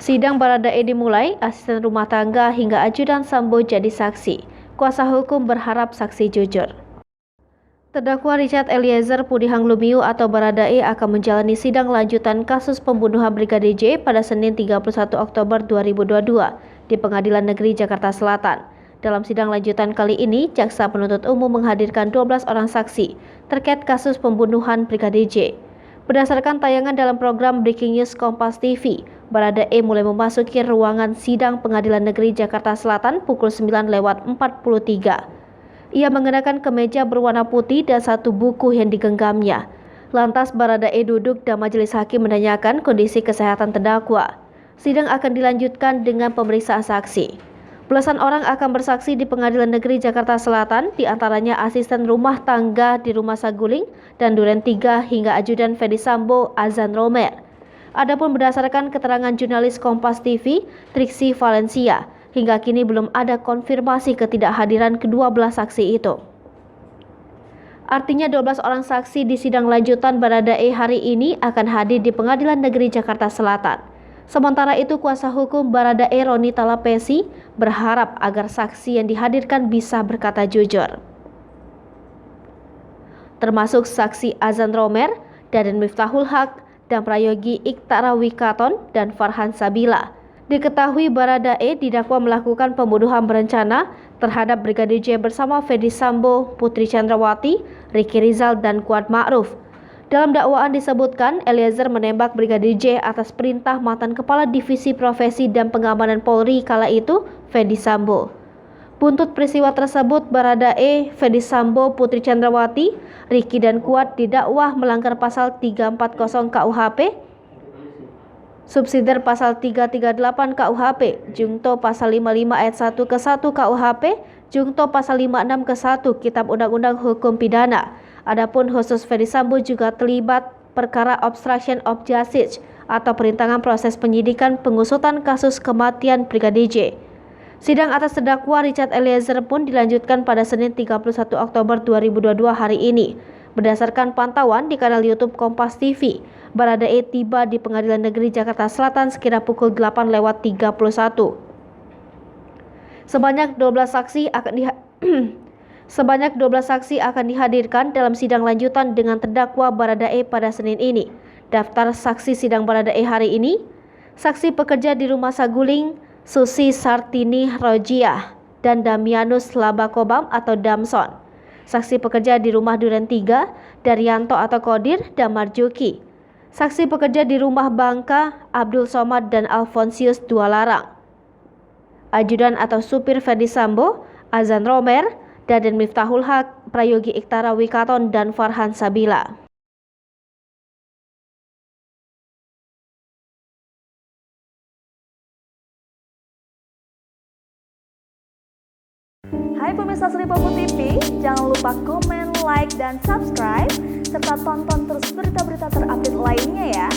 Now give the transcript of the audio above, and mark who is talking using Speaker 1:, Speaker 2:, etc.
Speaker 1: Sidang Baradae dimulai, asisten rumah tangga hingga ajudan Sambo jadi saksi. Kuasa hukum berharap saksi jujur. Terdakwa Richard Eliezer Pudihang Lumiu atau Baradae akan menjalani sidang lanjutan kasus pembunuhan Brigadir J pada Senin 31 Oktober 2022 di Pengadilan Negeri Jakarta Selatan. Dalam sidang lanjutan kali ini, jaksa penuntut umum menghadirkan 12 orang saksi terkait kasus pembunuhan Brigadir J. Berdasarkan tayangan dalam program Breaking News Kompas TV, Baradae mulai memasuki ruangan sidang Pengadilan Negeri Jakarta Selatan pukul 9:43. Ia mengenakan kemeja berwarna putih dan satu buku yang digenggamnya. Lantas Baradae duduk dan majelis hakim menanyakan kondisi kesehatan terdakwa. Sidang akan dilanjutkan dengan pemeriksaan saksi. Belasan orang akan bersaksi di Pengadilan Negeri Jakarta Selatan, diantaranya asisten rumah tangga di Rumah Saguling dan Duren 3 hingga ajudan Ferdy Sambo Azan Romer. Adapun berdasarkan keterangan jurnalis Kompas TV, Triksi Valencia, hingga kini belum ada konfirmasi ketidakhadiran kedua belah saksi itu. Artinya 12 orang saksi di sidang lanjutan Baradae hari ini akan hadir di Pengadilan Negeri Jakarta Selatan. Sementara itu, kuasa hukum Baradae Roni Talapesi berharap agar saksi yang dihadirkan bisa berkata jujur. Termasuk saksi Azan Romer, Daden Miftahul Haq, dan Prayogi Iktara Wikaton dan Farhan Sabila. Diketahui Baradae didakwa melakukan pembunuhan berencana terhadap Brigadir J bersama Ferdy Sambo, Putri Chandrawati, Ricky Rizal, dan Kuat Ma'ruf. Dalam dakwaan disebutkan Eliezer menembak Brigadir J atas perintah mantan Kepala Divisi Profesi dan Pengamanan Polri kala itu, Ferdy Sambo. Buntut peristiwa tersebut, Baradae, Ferdy Sambo, Putri Chandrawati, Ricky dan Kuat didakwa melanggar pasal 340 KUHP, subsidiar pasal 338 KUHP, jungto pasal 55 ayat 1 ke 1 KUHP, jungto pasal 56 ke 1 Kitab Undang-Undang Hukum Pidana. Adapun khusus Ferdy Sambo juga terlibat perkara obstruction of justice atau perintangan proses penyidikan pengusutan kasus kematian Brigadir J. Sidang atas terdakwa Richard Eliezer pun dilanjutkan pada Senin 31 Oktober 2022 hari ini. Berdasarkan pantauan di kanal YouTube Kompas TV, Baradae tiba di Pengadilan Negeri Jakarta Selatan sekira pukul 8:31. Sebanyak 12 saksi akan dihadirkan dalam sidang lanjutan dengan terdakwa Baradae pada Senin ini. Daftar saksi sidang Baradae hari ini: saksi pekerja di Rumah Saguling, Susi Sartini Rojiah dan Damianus Labakobam atau Damson. Saksi pekerja di Rumah Duren 3, Daryanto atau Kodir dan Marjuki. Saksi pekerja di Rumah Bangka, Abdul Somad dan Alfonsius Dualarang. Ajudan atau supir Ferdy Sambo, Azan Romer, Daden Miftahul Haq, Prayogi Iktara Wikaton dan Farhan Sabila.
Speaker 2: Hai pemirsa Sri Popo TV, jangan lupa komen, like, dan subscribe, serta tonton terus berita-berita terupdate lainnya ya.